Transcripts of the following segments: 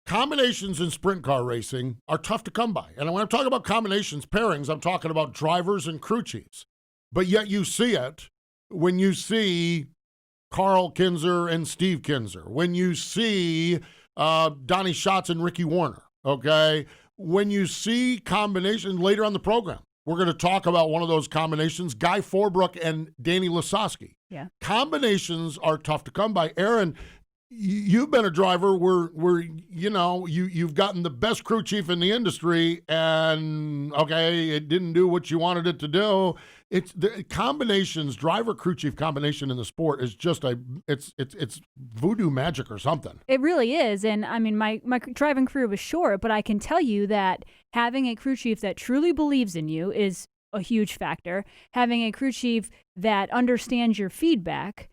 combinations in sprint car racing are tough to come by. And when I'm talking about combinations, pairings, I'm talking about drivers and crew chiefs. But yet you see it when you see Carl Kinzer and Steve Kinzer, when you see Donnie Schatz and Ricky Warner, okay? When you see combinations later on the program, we're going to talk about one of those combinations, Guy Forbrook and Danny Lasowski. Yeah. Combinations are tough to come by. Erin, you've been a driver where you've gotten the best crew chief in the industry, and okay, it didn't do what you wanted it to do. It's the combinations, driver crew chief combination in the sport is just it's voodoo magic or something. It really is. And I mean, my driving career was short, but I can tell you that having a crew chief that truly believes in you is a huge factor. Having a crew chief that understands your feedback,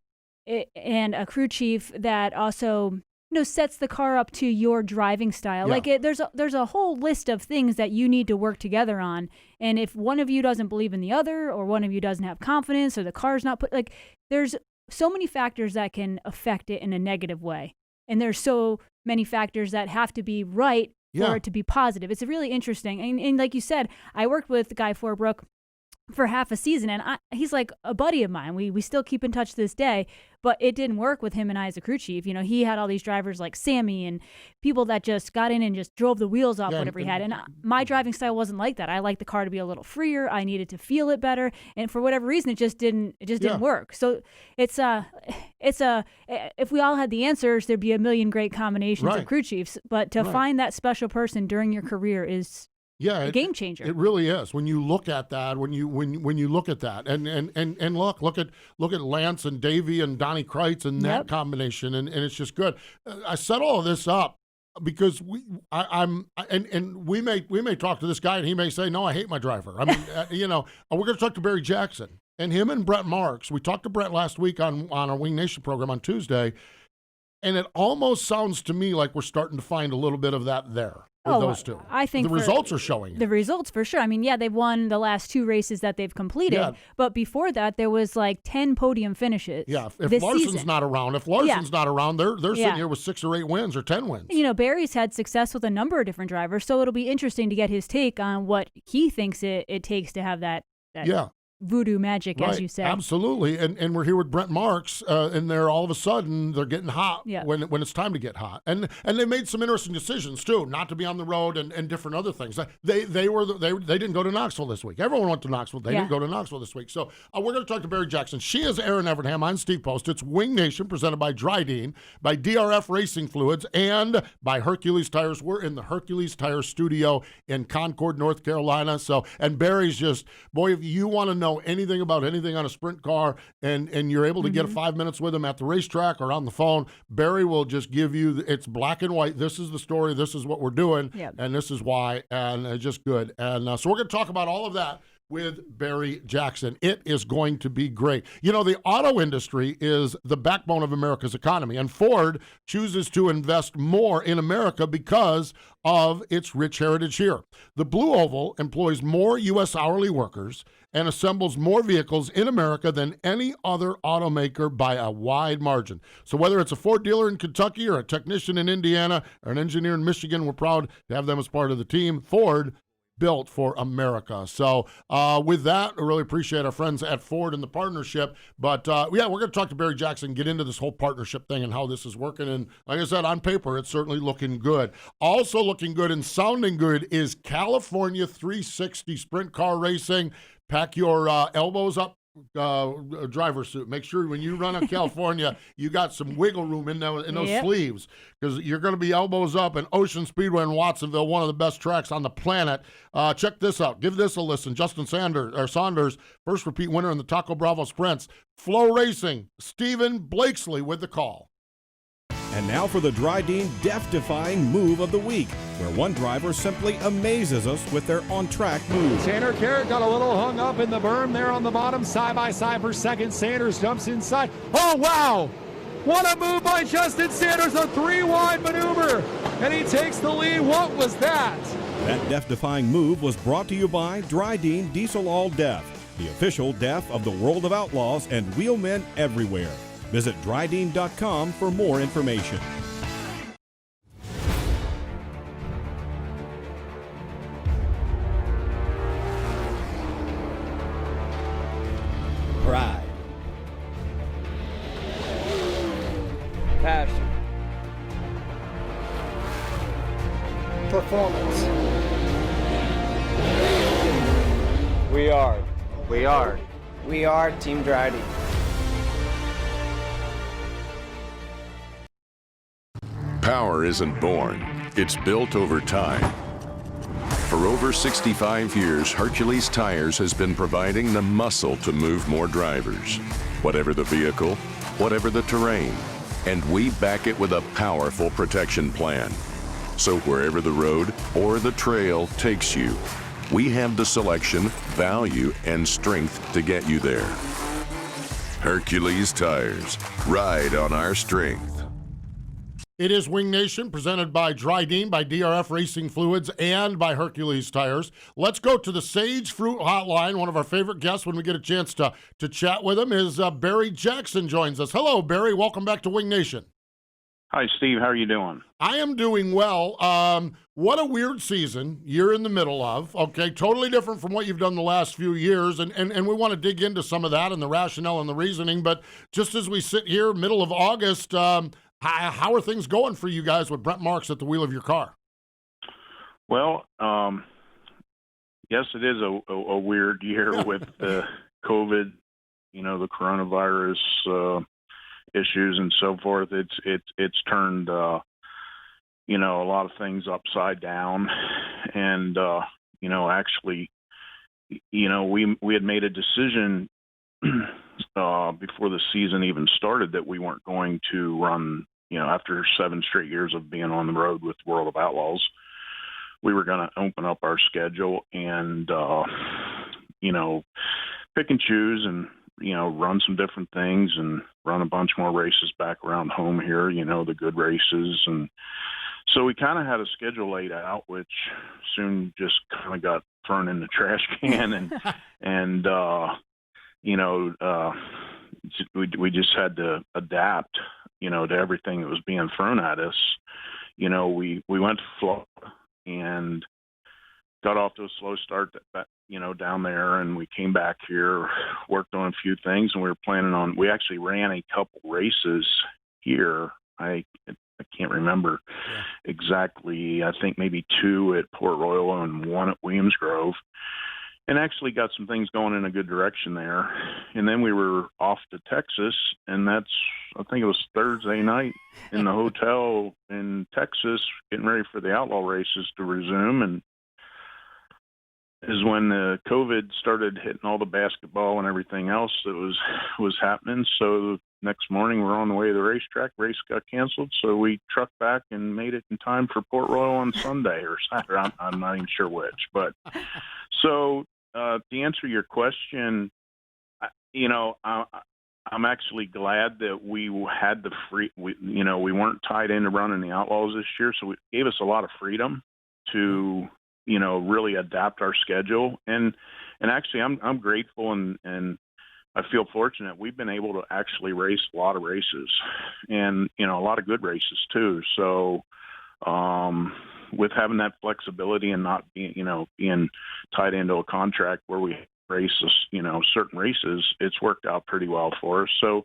and a crew chief that also sets the car up to your driving style. Yeah. Like there's a whole list of things that you need to work together on. And if one of you doesn't believe in the other, or one of you doesn't have confidence, or the car's not there's so many factors that can affect it in a negative way. And there's so many factors that have to be right for it to be positive. It's really interesting. And like you said, I worked with Guy Forbrook for half a season, and he's like a buddy of mine. We still keep in touch to this day, but it didn't work with him and I as a crew chief. He had all these drivers like Sammy and people that just got in and just drove the wheels off whatever he had. And my driving style wasn't like that. I liked the car to be a little freer. I needed to feel it better, and for whatever reason, it just didn't work. So it's if we all had the answers, there'd be a million great combinations of crew chiefs. But to find that special person during your career is a game changer. It really is. When you look at that, when you look at that, and look at Lance and Davey and Donnie Kreitz and that combination, and it's just good. I set all of this up because we may talk to this guy and he may say, no, I hate my driver. I mean, we're going to talk to Barry Jackson and him and Brent Marks. We talked to Brent last week on our Wing Nation program on Tuesday, and it almost sounds to me like we're starting to find a little bit of that there. Those two. I think the results are showing it. The results for sure. I mean, they've won the last 2 races that they've completed, but before that, there was like 10 podium finishes. Yeah, if Larson's season. not around, they're sitting here with 6 or 8 wins or 10 wins. Barry's had success with a number of different drivers, so it'll be interesting to get his take on what he thinks it takes to have that voodoo magic, as you say. Absolutely. And we're here with Brent Marks, and they're all of a sudden they're getting hot when it's time to get hot. And they made some interesting decisions too, not to be on the road and different other things. They didn't go to Knoxville this week. Everyone went to Knoxville. They didn't go to Knoxville this week. So we're going to talk to Barry Jackson. She is Erin Evernham. I'm Steve Post. It's Wing Nation presented by Drydean, by DRF Racing Fluids, and by Hercules Tires. We're in the Hercules Tires studio in Concord, North Carolina. And Barry's just, boy, if you want to know anything about anything on a sprint car and you're able to get 5 minutes with him at the racetrack or on the phone, Barry will just give you, it's black and white. This is the story. This is what we're doing. And this is why. And it's just good. And so we're going to talk about all of that with Barry Jackson. It is going to be great. The auto industry is the backbone of America's economy, and Ford chooses to invest more in America because of its rich heritage here. The Blue Oval employs more U.S. hourly workers and assembles more vehicles in America than any other automaker by a wide margin. So whether it's a Ford dealer in Kentucky or a technician in Indiana or an engineer in Michigan, we're proud to have them as part of the team. Ford, built for America. So with that, I really appreciate our friends at Ford and the partnership. But we're going to talk to Barry Jackson, get into this whole partnership thing and how this is working. And like I said, on paper, it's certainly looking good. Also looking good and sounding good is California 360 Sprint Car Racing. Pack your elbows up, driver suit. Make sure when you run in California, you got some wiggle room in those sleeves, because you're going to be elbows up in Ocean Speedway in Watsonville, one of the best tracks on the planet. Check this out. Give this a listen. Justin Saunders, first repeat winner in the Taco Bravo Sprints. Flow Racing, Stephen Blakesley with the call. And now for the Drydean Defying Move of the Week, where one driver simply amazes us with their on-track move. Tanner Carrot got a little hung up in the berm there on the bottom, side by side for second. Sanders jumps inside. Oh, wow! What a move by Justin Sanders, a 3-wide maneuver, and he takes the lead. What was that? That death-defying move was brought to you by Drydean Diesel All Def, the official def of the world of outlaws and wheelmen everywhere. Visit Drydean.com for more information. Passion. Performance. We are. We are. We are Team Drydean. Power isn't born, it's built over time. For over 65 years, Hercules Tires has been providing the muscle to move more drivers. Whatever the vehicle, whatever the terrain, and we back it with a powerful protection plan. So wherever the road or the trail takes you, we have the selection, value, and strength to get you there. Hercules Tires. Ride on our strength. It is Wing Nation, presented by Drydean, by DRF Racing Fluids, and by Hercules Tires. Let's go to the Sage Fruit Hotline. One of our favorite guests when we get a chance to chat with him is Barry Jackson joins us. Hello, Barry. Welcome back to Wing Nation. Hi, Steve. How are you doing? I am doing well. What a weird season you're in the middle of. Okay, totally different from what you've done the last few years, and we want to dig into some of that and the rationale and the reasoning. But just as we sit here, middle of August, how are things going for you guys with Brent Marks at the wheel of your car? Well, yes, it is a weird year with the COVID, the coronavirus issues and so forth. It's turned a lot of things upside down, and actually, we had made a decision before the season even started that we weren't going to run. After 7 straight years of being on the road with World of Outlaws, we were going to open up our schedule and, pick and choose and, run some different things and run a bunch more races back around home here, the good races. And so we kind of had a schedule laid out, which soon just kind of got thrown in the trash can. We just had to adapt, to everything that was being thrown at us. We went to Florida and got off to a slow start, down there, and we came back here, worked on a few things, and we actually ran a couple races here. I can't remember exactly. I think maybe 2 at Port Royal and 1 at Williams Grove. And actually got some things going in a good direction there. And then we were off to Texas, and I think it was Thursday night in the hotel in Texas, getting ready for the outlaw races to resume. And is when the COVID started hitting all the basketball and everything else that was happening. So next morning we're on the way to the racetrack. Race got canceled, so we trucked back and made it in time for Port Royal on Sunday or Saturday. I'm not even sure which, but so. To answer your question, I'm actually glad that we had the we weren't tied into running the Outlaws this year, so it gave us a lot of freedom to, really adapt our schedule. And actually, I'm grateful and I feel fortunate. We've been able to actually race a lot of races, and a lot of good races too. So. With having that flexibility and not being tied into a contract where we race, certain races, it's worked out pretty well for us. So,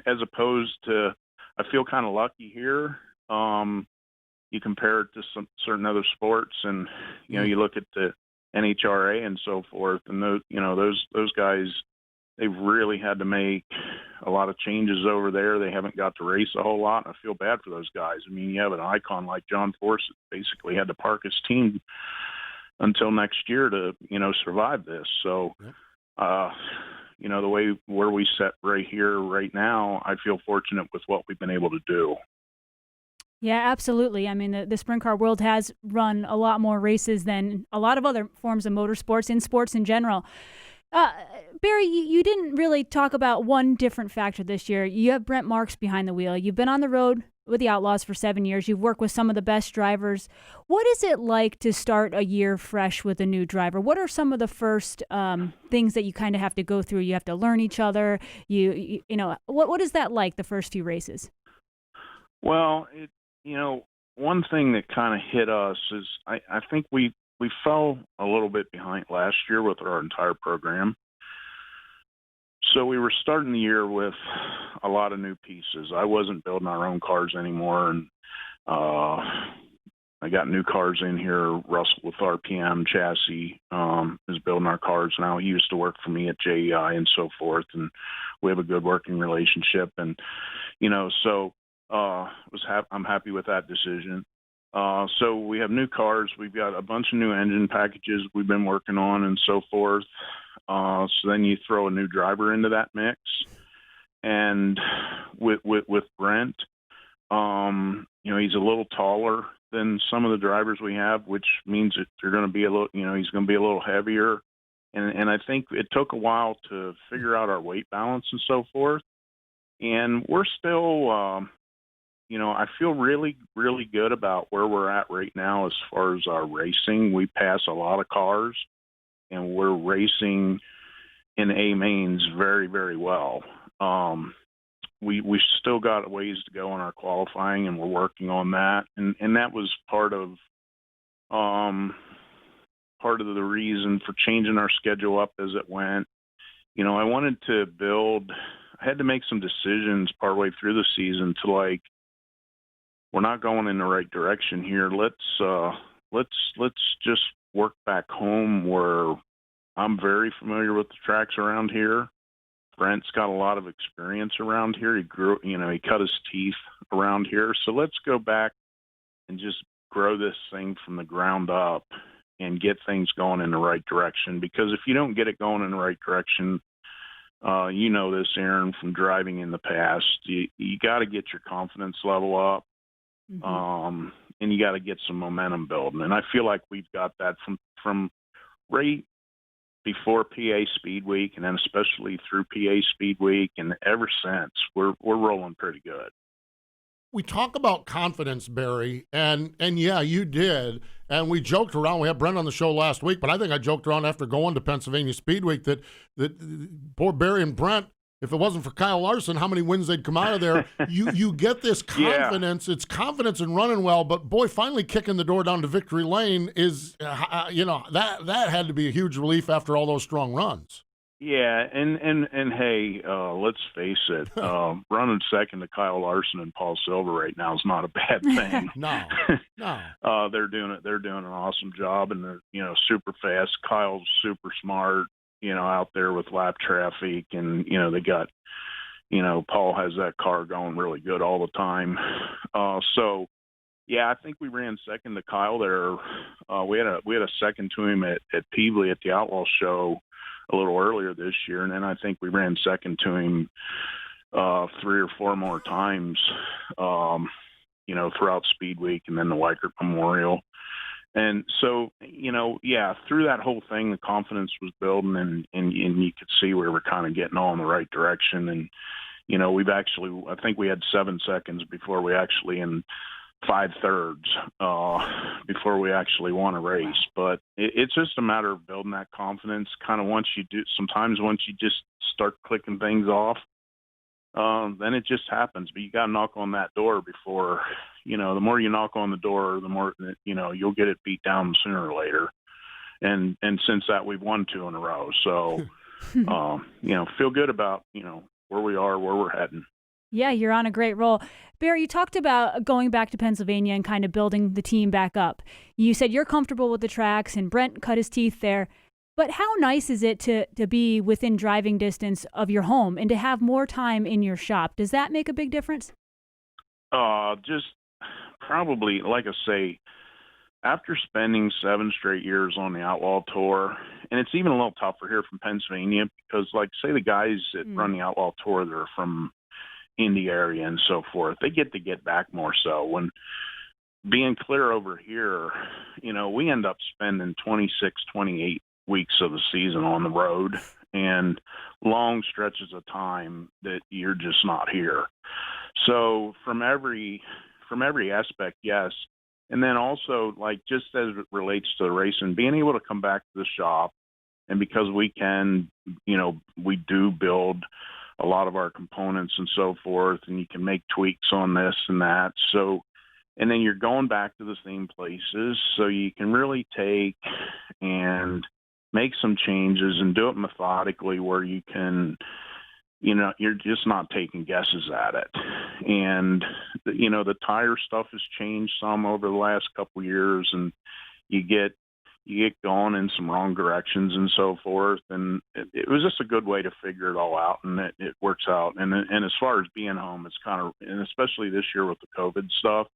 as opposed to, I feel kind of lucky here. You compare it to some certain other sports, and you look at the NHRA and so forth, and those guys, they've really had to make a lot of changes over there. They haven't got to race a whole lot. I feel bad for those guys. I mean, you have an icon like John Force that basically had to park his team until next year to, survive this. So, the way where we set right here, right now, I feel fortunate with what we've been able to do. Yeah, absolutely. I mean, the sprint car world has run a lot more races than a lot of other forms of motorsports, in sports in general. Barry, you didn't really talk about one different factor this year. You have Brent Marks behind the wheel. You've been on the road with the Outlaws for 7 years. You've worked with some of the best drivers. What is it like to start a year fresh with a new driver? What are some of the first things that you kind of have to go through? You have to learn each other. What is that like, the first few races? Well, one thing that kind of hit us is I think we fell a little bit behind last year with our entire program. So we were starting the year with a lot of new pieces. I wasn't building our own cars anymore, and I got new cars in here. Russell with RPM Chassis is building our cars now. He used to work for me at JEI and so forth, and we have a good working relationship. And so I'm happy with that decision. So we have new cars. We've got a bunch of new engine packages we've been working on and so forth. So then you throw a new driver into that mix, and with Brent, he's a little taller than some of the drivers we have, which means that they're going to be a little, he's going to be a little heavier. And I think it took a while to figure out our weight balance and so forth. And we're still, I feel really, really good about where we're at right now as far as our racing. We pass a lot of cars, and we're racing in A mains very, very well. We still got a ways to go in our qualifying, and we're working on that. And that was part of the reason for changing our schedule up as it went. I wanted to I had to make some decisions partway through the season to we're not going in the right direction here. Let's just work back home where I'm very familiar with the tracks around here. Brent's got a lot of experience around here. He he cut his teeth around here. So let's go back and just grow this thing from the ground up and get things going in the right direction. Because if you don't get it going in the right direction, this, Erin, from driving in the past, you got to get your confidence level up. Mm-hmm. And you got to get some momentum building. And I feel like we've got that from right before PA Speed Week, and then especially through PA Speed Week, and ever since, we're rolling pretty good. We talk about confidence, Barry, and yeah, you did. And we joked around. We had Brent on the show last week, but I think I joked around after going to Pennsylvania Speed Week that poor Barry and Brent, if it wasn't for Kyle Larson, how many wins they'd come out of there. You get this confidence. Yeah. It's confidence in running well, but boy, finally kicking the door down to victory lane is, that had to be a huge relief after all those strong runs. Yeah, and hey, let's face it, running second to Kyle Larson and Paul Silva right now is not a bad thing. No. They're doing it. They're doing an awesome job, and they're super fast. Kyle's super smart. Out there with lap traffic, and they got, Paul has that car going really good all the time. So yeah, I think we ran second to Kyle there. We had a second to him at Peevely at the Outlaw Show a little earlier this year, and then I think we ran second to him 3 or 4 more times, throughout Speed Week and then the Weikert Memorial. And so, through that whole thing, the confidence was building, and you could see we were kind of getting all in the right direction. And, I think we had 7 seconds before we actually, in 5/3, before we actually won a race. But it's just a matter of building that confidence. Kind of sometimes once you just start clicking things off, then it just happens. But you got to knock on that door before, the more you knock on the door, the more, you'll get it beat down sooner or later. And since that, we've won 2 in a row. So, feel good about, where we are, where we're heading. Yeah, you're on a great roll. Barry, you talked about going back to Pennsylvania and kind of building the team back up. You said you're comfortable with the tracks, and Brent cut his teeth there. But how nice is it to be within driving distance of your home and to have more time in your shop? Does that make a big difference? Just probably, like I say, after spending 7 straight years on the Outlaw Tour, and it's even a little tougher here from Pennsylvania because, say, the guys that run the Outlaw Tour, they're from Indy area and so forth, they get to get back more so. When being clear over here, we end up spending 26, 28 weeks of the season on the road and long stretches of time that you're just not here. So from every aspect, yes. And then also, just as it relates to the racing, being able to come back to the shop, and because we can, we do build a lot of our components and so forth, and you can make tweaks on this and that. So, and then you're going back to the same places, so you can really take and make some changes and do it methodically where you can, you're just not taking guesses at it. And, the tire stuff has changed some over the last couple of years, and you get going in some wrong directions and so forth. And it was just a good way to figure it all out, and it works out. And as far as being home, it's kind of, and especially this year with the COVID stuff,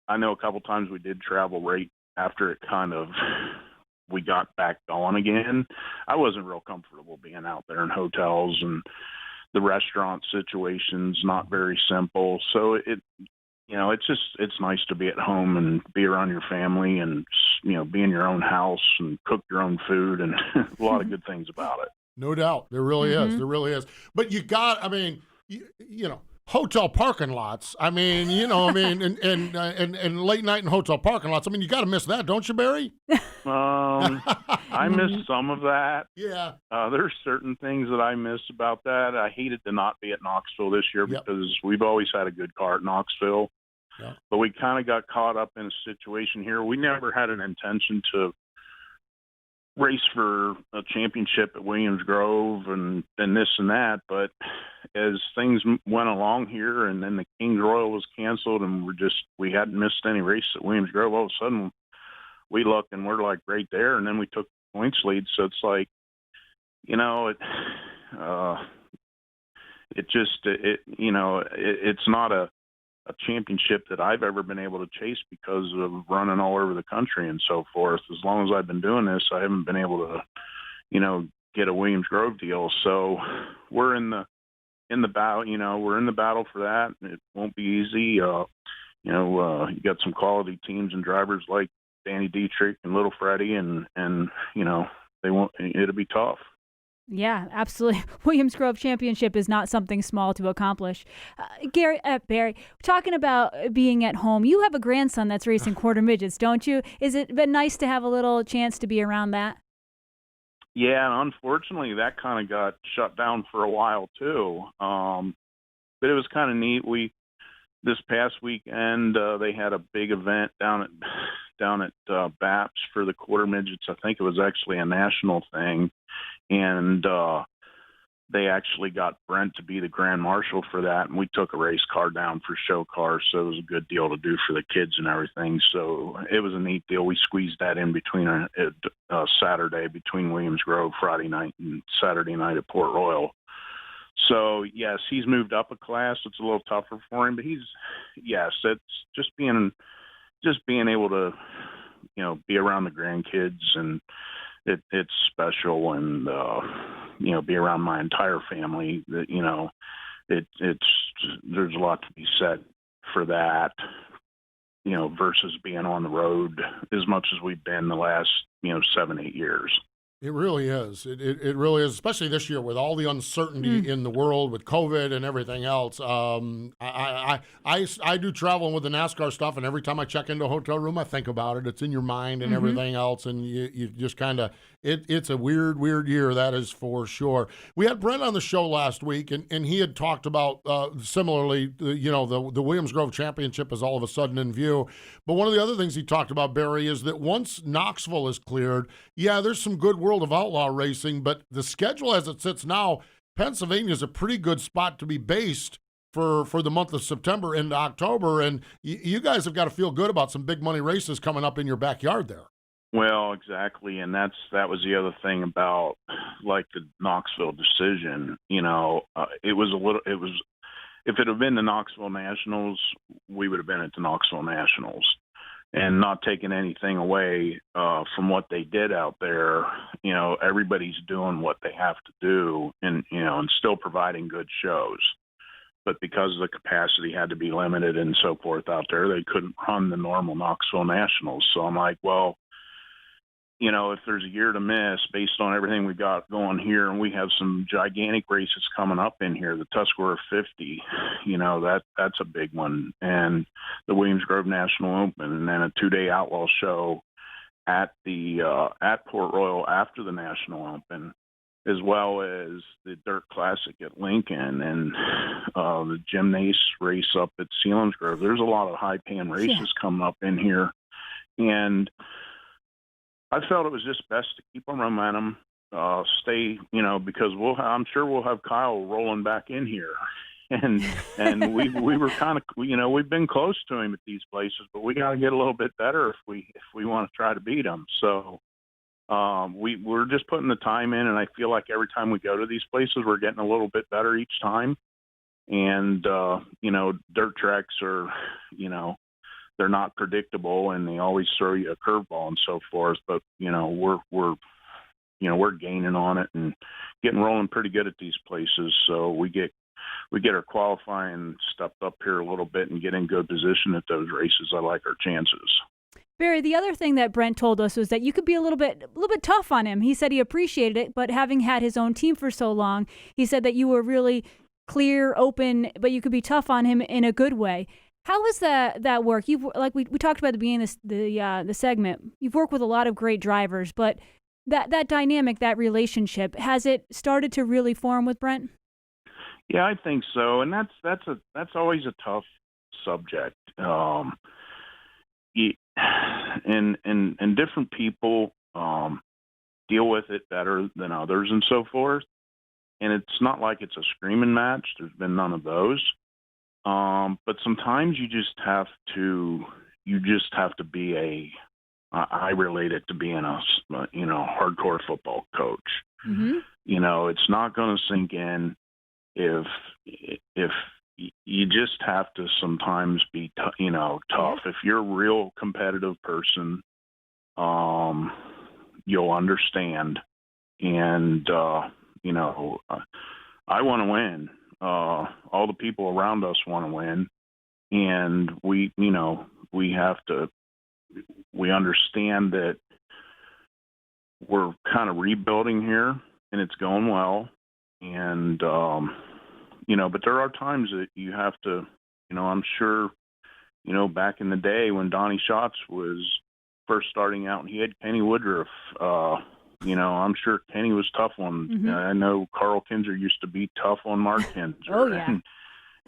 I know a couple times we did travel right after it we got back going again. I wasn't real comfortable being out there in hotels, and the restaurant situation's not very simple. So it's nice to be at home and be around your family and, be in your own house and cook your own food, and a lot of good things about it. No doubt. There really is. There really is. But hotel parking lots. And late night in hotel parking lots. You got to miss that, don't you, Barry? I miss some of that. Yeah. There's certain things that I miss about that. I hated to not be at Knoxville this year because we've always had a good car at Knoxville. Yep. But we kind of got caught up in a situation here. We never had an intention to race for a championship at Williams Grove and this and that. But as things went along here, and then the Kings Royal was canceled, and we hadn't missed any races at Williams Grove, all of a sudden we look and we're like right there, and then we took points lead. So it's like, it's not a championship that I've ever been able to chase because of running all over the country and so forth. As long as I've been doing this, I haven't been able to, get a Williams Grove deal. So we're in the battle, we're in the battle for that. It won't be easy. You got some quality teams and drivers like Danny Dietrich and Little Freddie, and it'll be tough. Yeah, absolutely. Williams Grove Championship is not something small to accomplish. Barry, talking about being at home, you have a grandson that's racing quarter midgets, don't you? Is it been nice to have a little chance to be around that? Yeah, unfortunately, that kind of got shut down for a while too. But it was kind of neat. This past weekend, they had a big event down at BAPS for the quarter midgets. I think it was actually a national thing. And they actually got Brent to be the grand marshal for that, and we took a race car down for show cars, so it was a good deal to do for the kids and everything. So it was a neat deal. We squeezed that in between a Saturday between Williams Grove Friday night and Saturday night at Port Royal. So yes, he's moved up a class. It's a little tougher for him, but it's just being able to be around the grandkids, and it's special, and be around my entire family. That there's a lot to be said for that, versus being on the road as much as we've been the last 7-8 years. It really is. It really is, especially this year with all the uncertainty in the world with COVID and everything else. I do traveling with the NASCAR stuff, and every time I check into a hotel room, I think about it. It's in your mind and everything else, and you just kind of it's a weird year, that is for sure. We had Brent on the show last week, and he had talked about similarly, the Williams Grove Championship is all of a sudden in view. But one of the other things he talked about, Barry, is that once Knoxville is cleared, there's some good World of Outlaw racing, but the schedule as it sits now, Pennsylvania is a pretty good spot to be based for the month of September into October, and you guys have got to feel good about some big money races coming up in your backyard there. Well, exactly, and that was the other thing about like the Knoxville decision. It was if it had been the Knoxville Nationals, we would have been at the Knoxville Nationals. And not taking anything away from what they did out there, everybody's doing what they have to do, and still providing good shows. But because the capacity had to be limited and so forth out there, they couldn't run the normal Knoxville Nationals. So I'm like, well, if there's a year to miss based on everything we got going here, and we have some gigantic races coming up in here, the Tuscarora 50, that's a big one, and the Williams Grove National Open, and then a 2-day outlaw show at Port Royal after the National Open, as well as the Dirt Classic at Lincoln and the Gymnase race up at Selinsgrove. There's a lot of high-paying races coming up in here, and I felt it was just best to keep our momentum, stay, because I'm sure we'll have Kyle rolling back in here. And we were kind of, we've been close to him at these places, but we got to get a little bit better if we want to try to beat him. So we're just putting the time in, and I feel like every time we go to these places, we're getting a little bit better each time. And dirt tracks are, they're not predictable, and they always throw you a curveball and so forth. But we're gaining on it and getting rolling pretty good at these places. So we get our qualifying stepped up here a little bit and get in good position at those races. I like our chances. Barry, the other thing that Brent told us was that you could be a little bit tough on him. He said he appreciated it, but having had his own team for so long, he said that you were really clear, open, but you could be tough on him in a good way. How does that work? We talked about at the beginning of the segment. You've worked with a lot of great drivers, but that dynamic, that relationship, has it started to really form with Brent? Yeah, I think so, and that's always a tough subject. And different people deal with it better than others and so forth. And it's not like it's a screaming match. There's been none of those. But sometimes you just have to be I relate it to being a hardcore football coach. Mm-hmm. It's not going to sink in if you just have to sometimes be tough. If you're a real competitive person, you'll understand. And I want to win. All the people around us want to win, and we understand that we're kind of rebuilding here, and it's going well. And but there are times that you have to, I'm sure, back in the day when Donnie Schatz was first starting out and he had Kenny Woodruff, I'm sure Kenny was tough on. Mm-hmm. I know Carl Kinzer used to be tough on Mark Kinzer. Oh, yeah.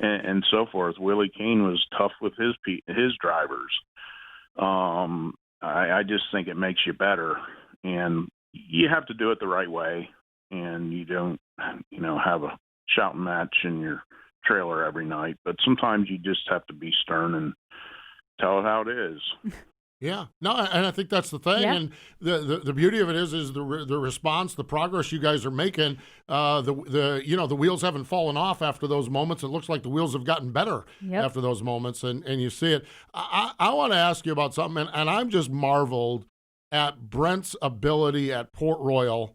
and so forth. Willie Kane was tough with his drivers. I just think it makes you better, and you have to do it the right way, and you don't, have a shouting match in your trailer every night. But sometimes you just have to be stern and tell it how it is. Yeah, no, and I think that's the thing, yeah. And the beauty of it is the response, the progress you guys are making. The wheels haven't fallen off after those moments. It looks like the wheels have gotten better after those moments, and you see it. I want to ask you about something, and I'm just marveled at Brent's ability at Port Royal.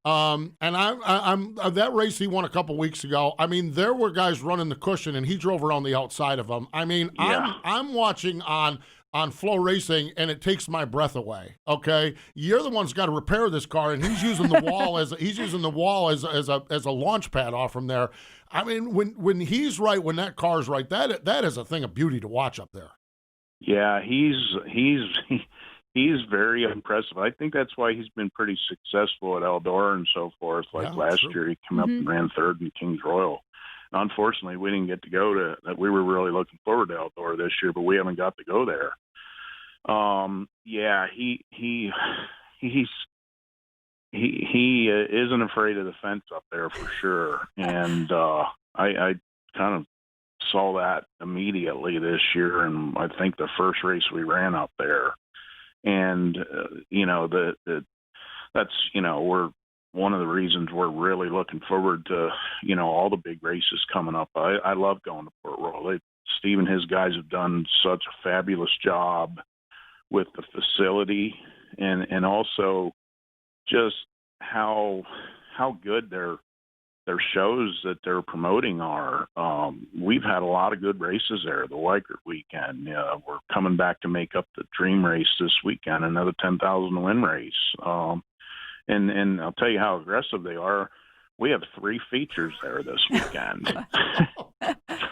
And I'm that race he won a couple weeks ago. I mean, there were guys running the cushion, and he drove around the outside of them. I mean, yeah. I'm watching on Flow Racing, and it takes my breath away. Okay, you're the one's got to repair this car, and he's using the wall as a launch pad off from there. I mean, when he's right, when that car's right, that is a thing of beauty to watch up there. Yeah, he's very impressive. I think that's why he's been pretty successful at Eldora and so forth. Like last year, he came up and ran third in Kings Royal. Unfortunately, we didn't get to go to that. We were really looking forward to Eldora this year, but we haven't got to go there. He isn't afraid of the fence up there for sure. And I kind of saw that immediately this year, and I think the first race we ran up there. And that's we're one of the reasons we're really looking forward to all the big races coming up. I love going to Port Royal. Steve and his guys have done such a fabulous job with the facility, and also just how good their shows that they're promoting are. We've had a lot of good races there. The Weikert weekend, we're coming back to make up the Dream Race this weekend, another 10,000 win race. And I'll tell you how aggressive they are. We have 3 features there this weekend.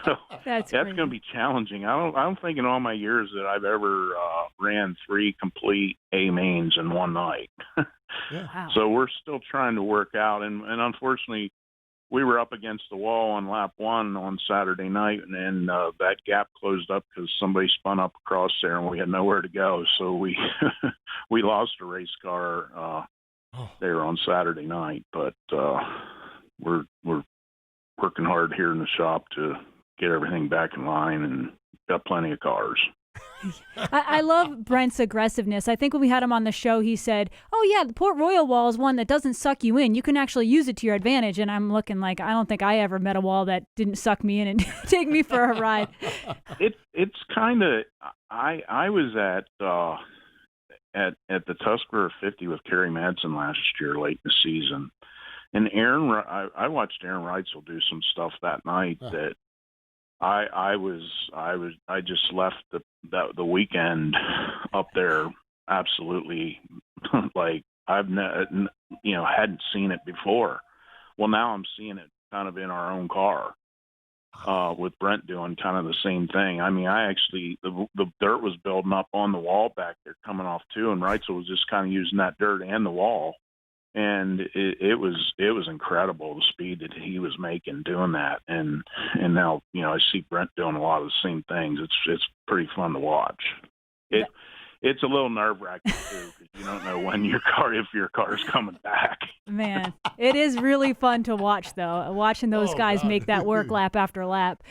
So that's going to be challenging. I don't think in all my years that I've ever ran 3 complete A mains in one night. Yeah. Wow. So we're still trying to work out, and unfortunately, we were up against the wall on lap 1 on Saturday night, and then that gap closed up because somebody spun up across there, and we had nowhere to go. So we we lost a race car there on Saturday night. But we're working hard here in the shop to get everything back in line, and got plenty of cars. I love Brent's aggressiveness. I think when we had him on the show, he said, "Oh yeah, the Port Royal wall is one that doesn't suck you in. You can actually use it to your advantage." And I'm looking like, I don't think I ever met a wall that didn't suck me in and take me for a ride. It's kind of. I was at the Tuscarora 50 with Kerry Madsen last year, late in the season, and I watched Aaron Reitzel do some stuff that night that I just left the weekend up there absolutely like hadn't seen it before. Well, now I'm seeing it kind of in our own car with Brent doing kind of the same thing. I mean, the dirt was building up on the wall back there coming off too, and Reitzel was just kind of using that dirt and the wall. And it was incredible, the speed that he was making doing that, and now I see Brent doing a lot of the same things. It's pretty fun to watch. It's a little nerve-wracking too, because you don't know if your car's coming back. Man, it is really fun to watch though. Watching those guys make that work lap after lap.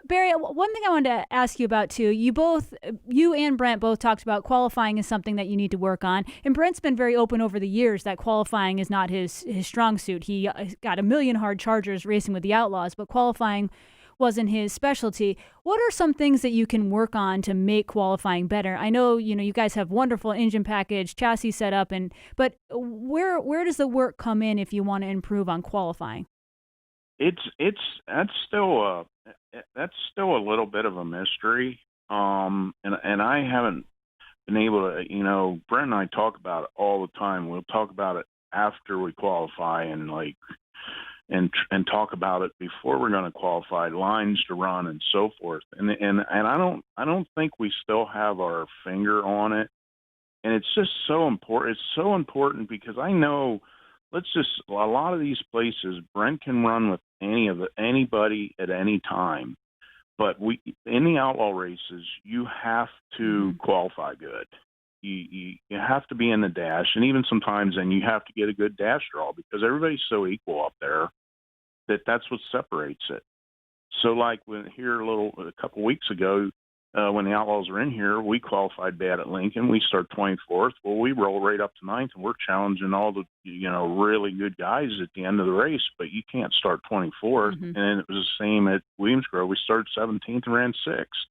Barry, one thing I wanted to ask you about too, you and Brent both talked about qualifying is something that you need to work on. And Brent's been very open over the years that qualifying is not his strong suit. He got a million hard chargers racing with the Outlaws, but qualifying wasn't his specialty. What are some things that you can work on to make qualifying better? I know, you guys have wonderful engine package, chassis set up, but where does the work come in if you want to improve on qualifying? That's still a little bit of a mystery, and I haven't been able to. Brent and I talk about it all the time. We'll talk about it after we qualify, and and talk about it before we're going to qualify, lines to run and so forth. And I don't think we still have our finger on it, and it's just so important. It's so important because I know. A lot of these places, Brent can run with anybody at any time, but in the outlaw races, you have to qualify good. You have to be in the dash, and even sometimes then you have to get a good dash draw because everybody's so equal up there that's what separates it. So like a couple weeks ago, when the Outlaws were in here, we qualified bad at Lincoln. We start 24th. Well, we roll right up to 9th, and we're challenging all the really good guys at the end of the race, but you can't start 24th. Mm-hmm. And it was the same at Williams Grove. We started 17th and ran 6th.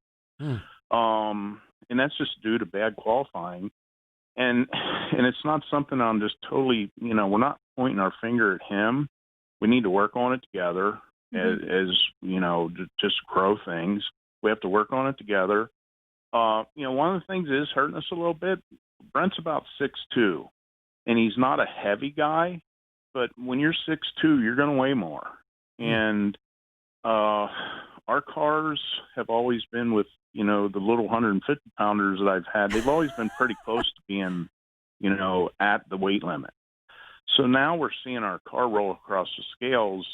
And that's just due to bad qualifying. And it's not something I'm just totally, we're not pointing our finger at him. We need to work on it together as just grow things. We have to work on it together. One of the things is hurting us a little bit. Brent's about 6'2", and he's not a heavy guy, but when you're 6'2", you're going to weigh more. And our cars have always been with, the little 150-pounders that I've had. They've always been pretty close to being, at the weight limit. So now we're seeing our car roll across the scales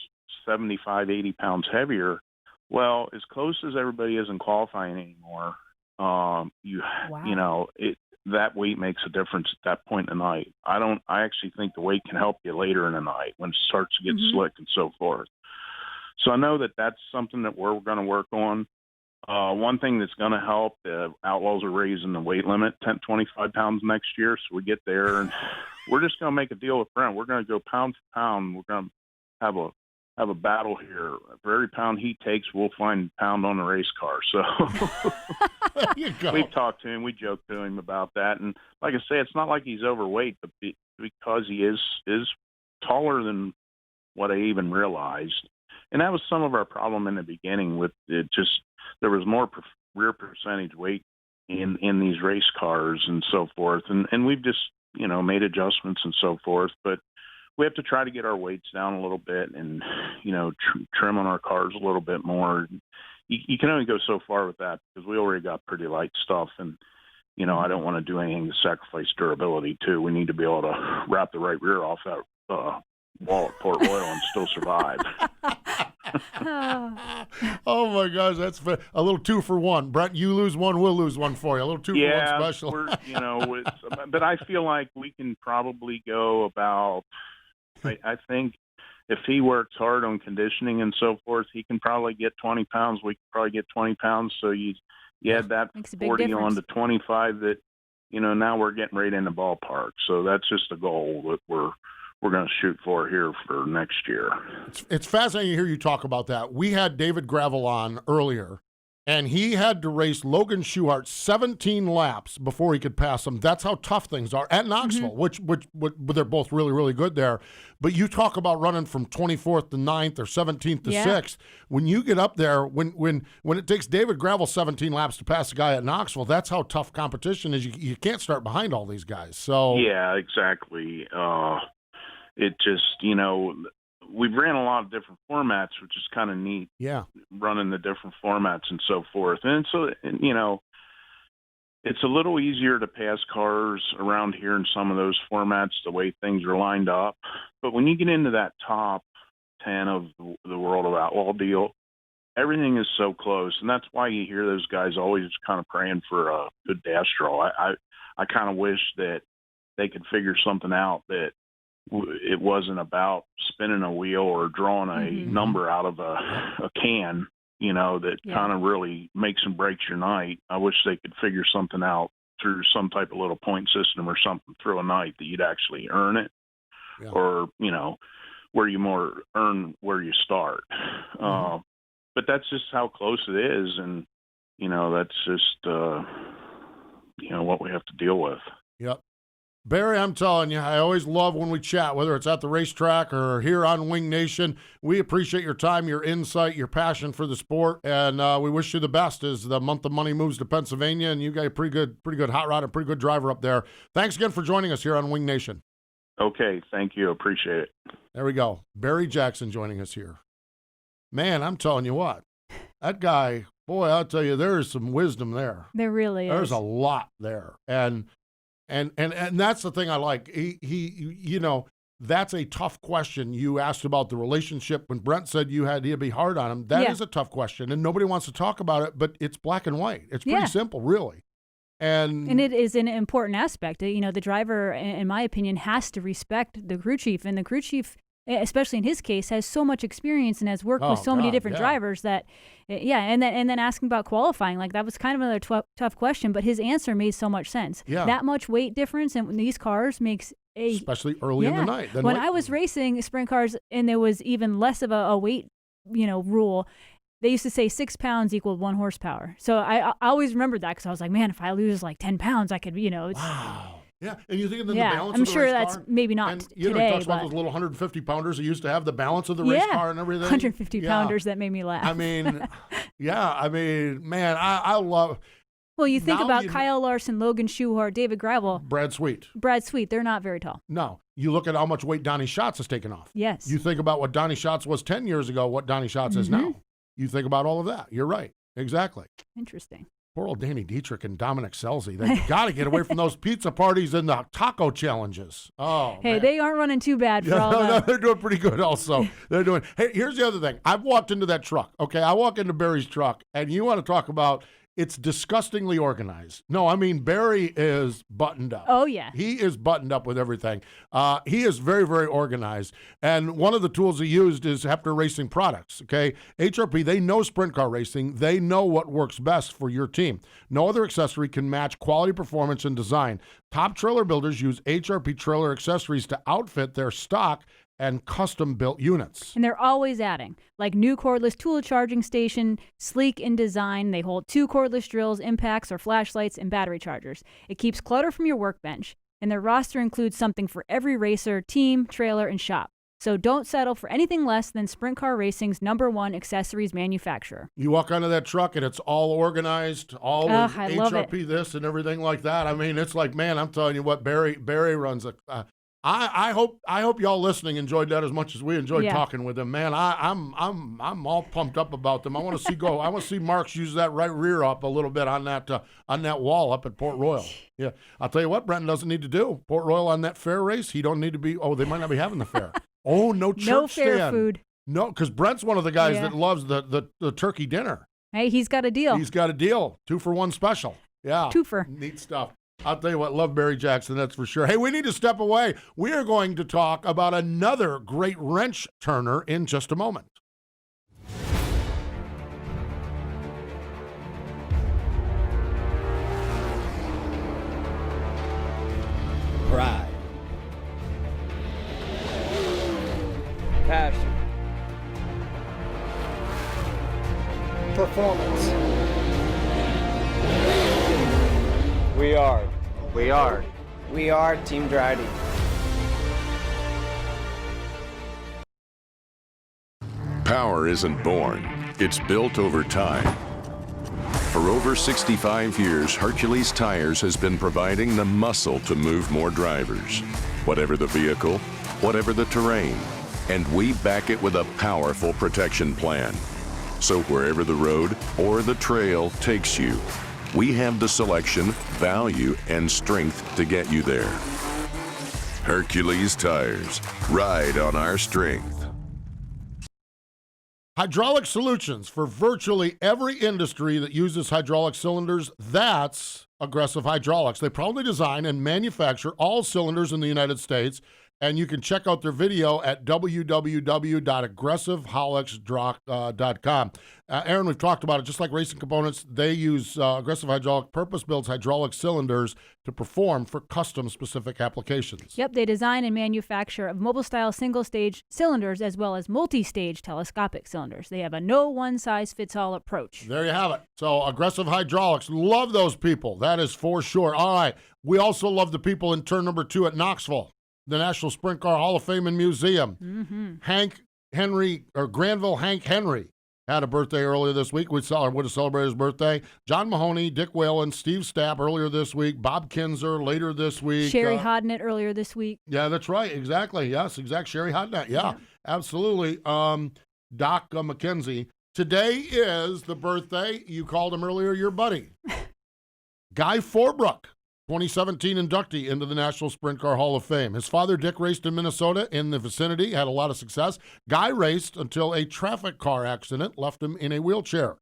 75, 80 pounds heavier. Well, as close as everybody is in qualifying anymore, that weight makes a difference at that point in the night. I actually think the weight can help you later in the night when it starts to get slick and so forth. So I know that's something that we're going to work on. One thing that's going to help, the Outlaws are raising the weight limit 25 pounds next year. So we get there, and we're just going to make a deal with Brent. We're going to go pound for pound. We're going to have a battle here. For every pound he takes, we'll find a pound on the race car. So we've talked to him. We joked to him about that. And like I say, it's not like he's overweight, but because he is taller than what I even realized. And that was some of our problem in the beginning with it. Just there was more rear percentage weight in these race cars and so forth. And we've just, made adjustments and so forth. But we have to try to get our weights down a little bit and, trim on our cars a little bit more. You can only go so far with that because we already got pretty light stuff. And, I don't want to do anything to sacrifice durability, too. We need to be able to wrap the right rear off that wall at Port Royal and still survive. Oh my gosh, that's a little 2 for 1. Brent, you lose one, we'll lose one for you. A little 2 for 1 special. But I feel like we can probably go about. I think if he works hard on conditioning and so forth, he can probably get 20 pounds. We could probably get 20 pounds. So you add that 40 on to 25. That now we're getting right in the ballpark. So that's just a goal that we're going to shoot for here for next year. It's fascinating to hear you talk about that. We had David Gravel on earlier, and he had to race Logan Schuchart 17 laps before he could pass him. That's how tough things are at Knoxville, which they're both really, really good there. But you talk about running from 24th to 9th or 17th to 6th. When you get up there, when it takes David Gravel 17 laps to pass a guy at Knoxville, that's how tough competition is. You can't start behind all these guys. So yeah, exactly. It just, we've ran a lot of different formats, which is kind of neat. Yeah. Running the different formats and so forth. And so, it's a little easier to pass cars around here in some of those formats, the way things are lined up. But when you get into that top 10 of the World of Outlaw deal, everything is so close. And that's why you hear those guys always kind of praying for a good dash draw. I kind of wish that they could figure something out that it wasn't about spinning a wheel or drawing a number out of a can, that kind of really makes and breaks your night. I wish they could figure something out through some type of little point system or something through a night that you'd actually earn it, or, where you more earn where you start. But that's just how close it is. And, that's just, what we have to deal with. Yep. Barry, I'm telling you, I always love when we chat, whether it's at the racetrack or here on Wing Nation. We appreciate your time, your insight, your passion for the sport, and we wish you the best as the month of money moves to Pennsylvania, and you got a pretty good hot rod and pretty good driver up there. Thanks again for joining us here on Wing Nation. Okay, thank you. Appreciate it. There we go. Barry Jackson joining us here. Man, I'm telling you what, that guy, boy, I'll tell you, there is some wisdom there. There really is. There's a lot there, and that's the thing I like. He that's a tough question. You asked about the relationship when Brent said you had to be hard on him. That is a tough question, and nobody wants to talk about it, but it's black and white. It's pretty simple, really. And it is an important aspect. The driver, in my opinion, has to respect the crew chief, and the crew chief, especially in his case, has so much experience and has worked with so many different drivers that, and then asking about qualifying, like that was kind of another tough question, but his answer made so much sense. Yeah. That much weight difference in these cars makes especially early in the night. When I was racing sprint cars and there was even less of a weight, rule, they used to say 6 pounds equaled 1 horsepower. So I always remembered that because I was like, man, if I lose like 10 pounds, I could, wow. Yeah, and you think of the balance I'm of the sure race that's car, maybe not and, today. He talks about those little 150-pounders who used to have the balance of the race car and everything. 150-pounders that made me laugh. I mean, man, I love. Well, you think about Kyle Larson, Logan Schuchart, David Gravel. Brad Sweet. They're not very tall. No. You look at how much weight Donnie Schatz has taken off. Yes. You think about what Donnie Schatz was 10 years ago, what Donnie Schatz is now. You think about all of that. You're right. Exactly. Interesting. Poor old Danny Dietrich and Dominic Selzy. They've got to get away from those pizza parties and the taco challenges. Oh, hey, man. they aren't running too bad for all that. No, they're doing pretty good also. Hey, here's the other thing. I've walked into that truck, okay? I walk into Barry's truck, and you want to talk about it's disgustingly organized. No, I mean, Barry is buttoned up. Oh, yeah. He is buttoned up with everything. He is very, very organized. And one of the tools he used is Hepner Racing Products, okay? HRP, they know sprint car racing. They know what works best for your team. No other accessory can match quality performance and design. Top trailer builders use HRP trailer accessories to outfit their stock and custom-built units. And they're always adding, like new cordless tool charging station, sleek in design. They hold 2 cordless drills, impacts or flashlights, and battery chargers. It keeps clutter from your workbench. And their roster includes something for every racer, team, trailer, and shop. So don't settle for anything less than Sprint Car Racing's #1 accessories manufacturer. You walk onto that truck and it's all organized, all with HRP this and everything like that. I mean, it's like, man, I'm telling you what, Barry runs a... I hope y'all listening enjoyed that as much as we enjoyed talking with them, man. I'm all pumped up about them. I want to see Marks use that right rear up a little bit on that wall up at Port Royal. Yeah, I'll tell you what, Brenton doesn't need to do. Port Royal on that fair race, he don't need to be. Oh, they might not be having the fair. Oh, no church no fair stand. food. No, because Brent's one of the guys that loves the turkey dinner. Hey, he's got a deal. He's got a deal. 2-for-1 special. Yeah. Twofer. Neat stuff. I'll tell you what, love Barry Jackson, that's for sure. Hey, we need to step away. We are going to talk about another great wrench turner in just a moment. Pride. Passion. Performance. We are. We are. We are Team Drydean. Power isn't born, it's built over time. For over 65 years, Hercules Tires has been providing the muscle to move more drivers. Whatever the vehicle, whatever the terrain, and we back it with a powerful protection plan. So wherever the road or the trail takes you, we have the selection, value, and strength to get you there. Hercules Tires. Ride on our strength. Hydraulic solutions for virtually every industry that uses hydraulic cylinders. That's Aggressive Hydraulics. They proudly design and manufacture all cylinders in the United States, and you can check out their video at www.aggressivehydraulics.com. Erin, we've talked about it. Just like racing components, they use Aggressive Hydraulic purpose-built hydraulic cylinders to perform for custom-specific applications. Yep, they design and manufacture mobile-style single-stage cylinders as well as multi-stage telescopic cylinders. They have a no one-size-fits-all approach. There you have it. So Aggressive Hydraulics, love those people. That is for sure. All right, we also love the people in turn number 2 at Knoxville, the National Sprint Car Hall of Fame and Museum. Granville Hank Henry had a birthday earlier this week. We would have celebrated his birthday. John Mahoney, Dick Whalen, Steve Stapp earlier this week. Bob Kinzer later this week. Sherry Hodnett earlier this week. Yeah, that's right. Exactly. Yes, Sherry Hodnett. Yeah, absolutely. Doc McKenzie. Today is the birthday, you called him earlier, your buddy, Guy Forbrook. 2017 inductee into the National Sprint Car Hall of Fame. His father, Dick, raced in Minnesota in the vicinity, had a lot of success. Guy raced until a traffic car accident left him in a wheelchair.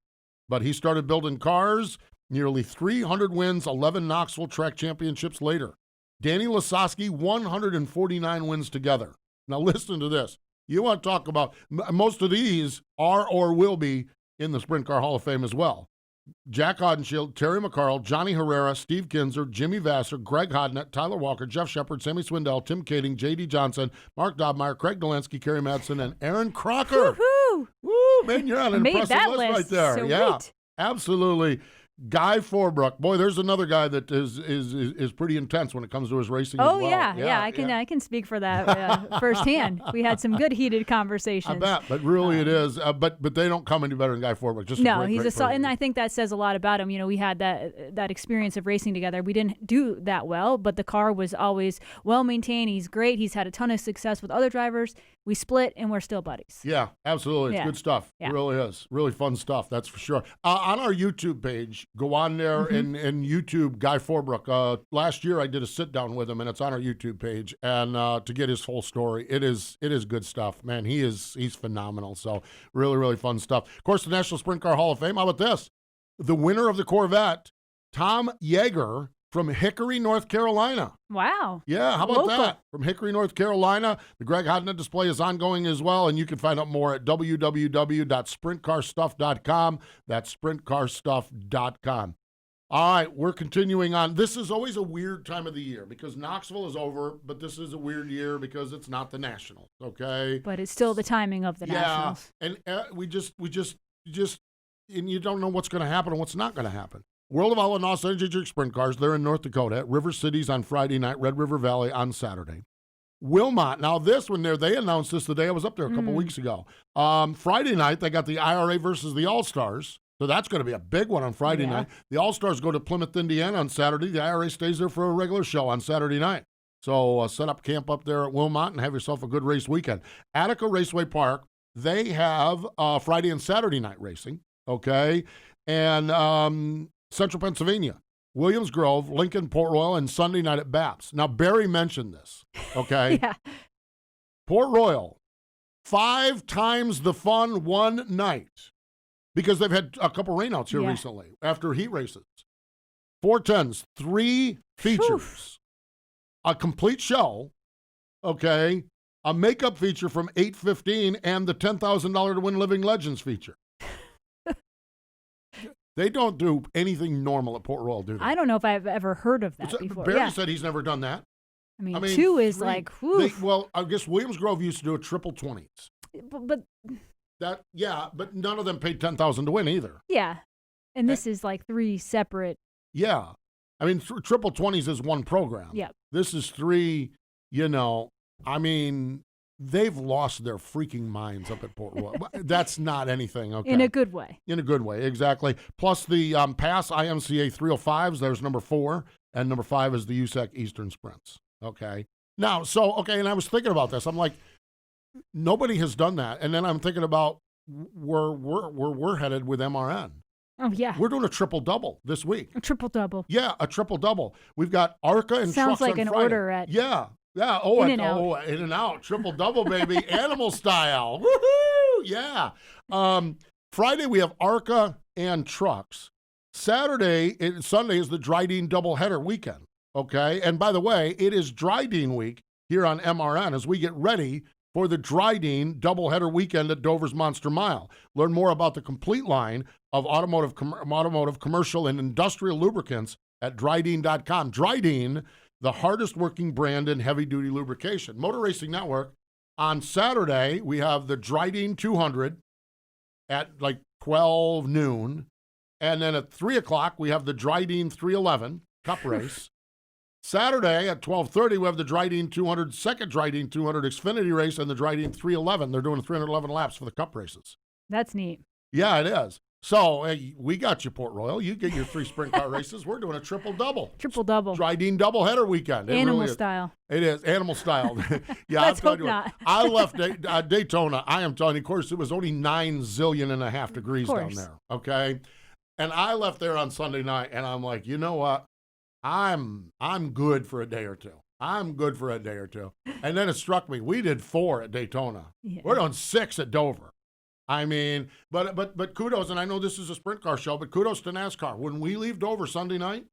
But he started building cars, nearly 300 wins, 11 Knoxville track championships later. Danny Lasowski, 149 wins together. Now listen to this. You want to talk about, most of these are or will be in the Sprint Car Hall of Fame as well. Jack Hodenshield, Terry McCarl, Johnny Herrera, Steve Kinzer, Jimmy Vassar, Greg Hodnett, Tyler Walker, Jeff Shepard, Sammy Swindell, Tim Kading, J.D. Johnson, Mark Dobmeyer, Craig Delansky, Kerry Madsen, and Aaron Crocker. Woohoo! Woo, man, you're on an impressive list right there. Sweet. Yeah, absolutely. Guy Forbrook. Boy, there's another guy that is pretty intense when it comes to his racing as well. Yeah. I can speak for that firsthand. We had some good heated conversations. I bet, but really it is. But they don't come any better than Guy Forbrook. Just he's and I think that says a lot about him. You know, we had that experience of racing together. We didn't do that well, but the car was always well maintained. He's great. He's had a ton of success with other drivers. We split, and we're still buddies. Yeah, absolutely. It's good stuff. Yeah. It really is. Really fun stuff, that's for sure. On our YouTube page, go on there and YouTube Guy Forbrook. Last year, I did a sit-down with him, and it's on our YouTube page. And to get his whole story, it is good stuff. Man, he's phenomenal. So really, really fun stuff. Of course, the National Sprint Car Hall of Fame. How about this? The winner of the Corvette, Tom Yeager, from Hickory, North Carolina. Wow. Yeah, how about that? From Hickory, North Carolina. The Greg Hodnett display is ongoing as well, and you can find out more at www.sprintcarstuff.com. That's sprintcarstuff.com. All right, we're continuing on. This is always a weird time of the year because Knoxville is over, but this is a weird year because it's not the Nationals, okay? But it's still the timing of the Nationals. And we just, and you don't know what's going to happen and what's not going to happen. World of Outlaw NOS Energy Drink Sprint Cars, they're in North Dakota at River Cities on Friday night, Red River Valley on Saturday. Wilmot, now this one they announced this the day I was up there a couple weeks ago. Friday night, they got the IRA versus the All-Stars. So that's going to be a big one on Friday night. The All-Stars go to Plymouth, Indiana on Saturday. The IRA stays there for a regular show on Saturday night. So set up camp up there at Wilmot and have yourself a good race weekend. Attica Raceway Park, they have Friday and Saturday night racing, okay? And Central Pennsylvania, Williams Grove, Lincoln, Port Royal, and Sunday night at Baps. Now, Barry mentioned this, okay? Yeah. Port Royal, 5 times the fun one night because they've had a couple rainouts here recently after heat races. 410s, 3 features, a complete show, okay, a makeup feature from 8:15, and the $10,000 to win Living Legends feature. They don't do anything normal at Port Royal, do they? I don't know if I've ever heard of that before. Barry said he's never done that. I mean 2 is like, whew. Well, I guess Williams Grove used to do a triple 20s. But but none of them paid $10,000 to win either. Yeah, and this is like 3 separate. Yeah, I mean triple 20s is one program. Yeah, this is 3. I mean, they've lost their freaking minds up at Port Royal. That's not anything, okay? In a good way. In a good way, exactly. Plus the PASS IMCA 305s, there's number 4, and number 5 is the USAC Eastern Sprints, okay? Now, and I was thinking about this. I'm like, nobody has done that. And then I'm thinking about where we're headed with MRN. Oh, yeah. We're doing a triple-double this week. A triple-double. Yeah, a triple-double. We've got ARCA and Sounds trucks like on an Friday. order at... Yeah. Oh, In and out. Triple-double, baby. Animal style. Woohoo! Yeah. Friday, we have ARCA and trucks. Sunday is the Drydean doubleheader weekend, okay? And by the way, it is Drydean week here on MRN as we get ready for the Drydean doubleheader weekend at Dover's Monster Mile. Learn more about the complete line of automotive, commercial, and industrial lubricants at Drydean.com. Drydean, the hardest working brand in heavy-duty lubrication. Motor Racing Network, on Saturday, we have the Drydean 200 at like 12 noon. And then at 3 o'clock, we have the Drydean 311 Cup race. Saturday at 12:30, we have the Drydean 200, second Drydean 200 Xfinity race, and the Drydean 311. They're doing 311 laps for the Cup races. That's neat. Yeah, it is. So, hey, we got you, Port Royal. You get your 3 sprint car races. We're doing a triple-double. Triple-double. Drydean doubleheader weekend. Animal style. It is. Animal style. Yeah, Let's hope not. I left Daytona. I am telling you, of course, it was only 9 zillion and a half degrees down there. Okay? And I left there on Sunday night, and I'm like, you know what? I'm good for a day or two. And then it struck me. We did 4 at Daytona. Yeah. We're doing 6 at Dover. I mean, but kudos, and I know this is a sprint car show, but kudos to NASCAR. When we leave Dover Sunday night,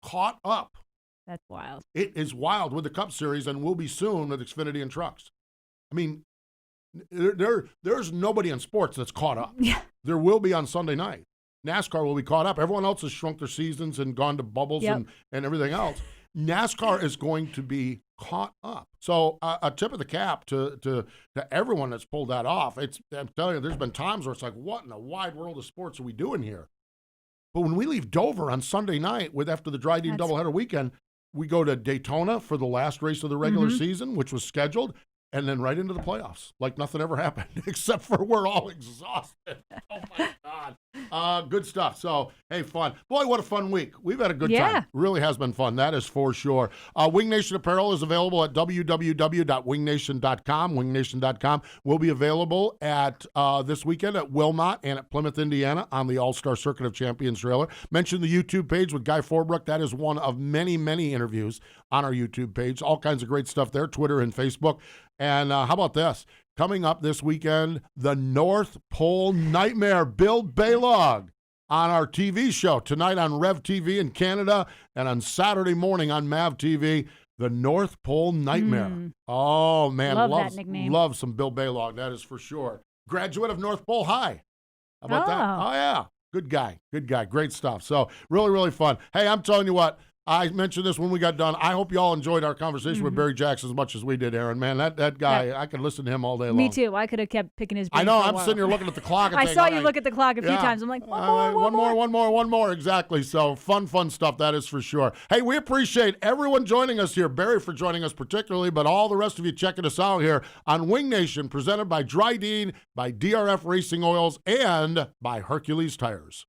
caught up. That's wild. It is wild with the Cup Series, and will be soon with Xfinity and trucks. I mean, there's nobody in sports that's caught up. Yeah. There will be on Sunday night. NASCAR will be caught up. Everyone else has shrunk their seasons and gone to bubbles and everything else. NASCAR is going to be caught up. So a tip of the cap to everyone that's pulled that off. I'm telling you, there's been times where it's like, what in the wide world of sports are we doing here? But when we leave Dover on Sunday night after the Drydean doubleheader weekend, we go to Daytona for the last race of the regular season, which was scheduled, and then right into the playoffs, like nothing ever happened, except for we're all exhausted. Oh, my God. Good stuff. So, hey, fun. Boy, what a fun week. We've had a good time. Really has been fun. That is for sure. Wing Nation apparel is available at www.wingnation.com. Wingnation.com will be available at this weekend at Wilmot and at Plymouth, Indiana on the All-Star Circuit of Champions trailer. Mention the YouTube page with Guy Forbrook. That is one of many, many interviews on our YouTube page. All kinds of great stuff there, Twitter and Facebook. And how about this? Coming up this weekend, the North Pole Nightmare, Bill Baylog on our TV show tonight on Rev TV in Canada, and on Saturday morning on MAV TV, the North Pole Nightmare. Oh, man. Love that nickname. Love some Bill Baylog, that is for sure. Graduate of North Pole High. How about that? Oh, yeah. Good guy. Great stuff. So really, really fun. Hey, I'm telling you what. I mentioned this when we got done. I hope you all enjoyed our conversation with Barry Jackson as much as we did, Erin. Man, that guy, I could listen to him all day long. Me too. I could have kept picking his brain. I know. I'm sitting here looking at the clock. And I saw you look at the clock a few times. I'm like, one more. Exactly. So fun stuff. That is for sure. Hey, we appreciate everyone joining us here. Barry for joining us particularly, but all the rest of you checking us out here on Wing Nation, presented by Drydean, by DRF Racing Oils, and by Hercules Tires.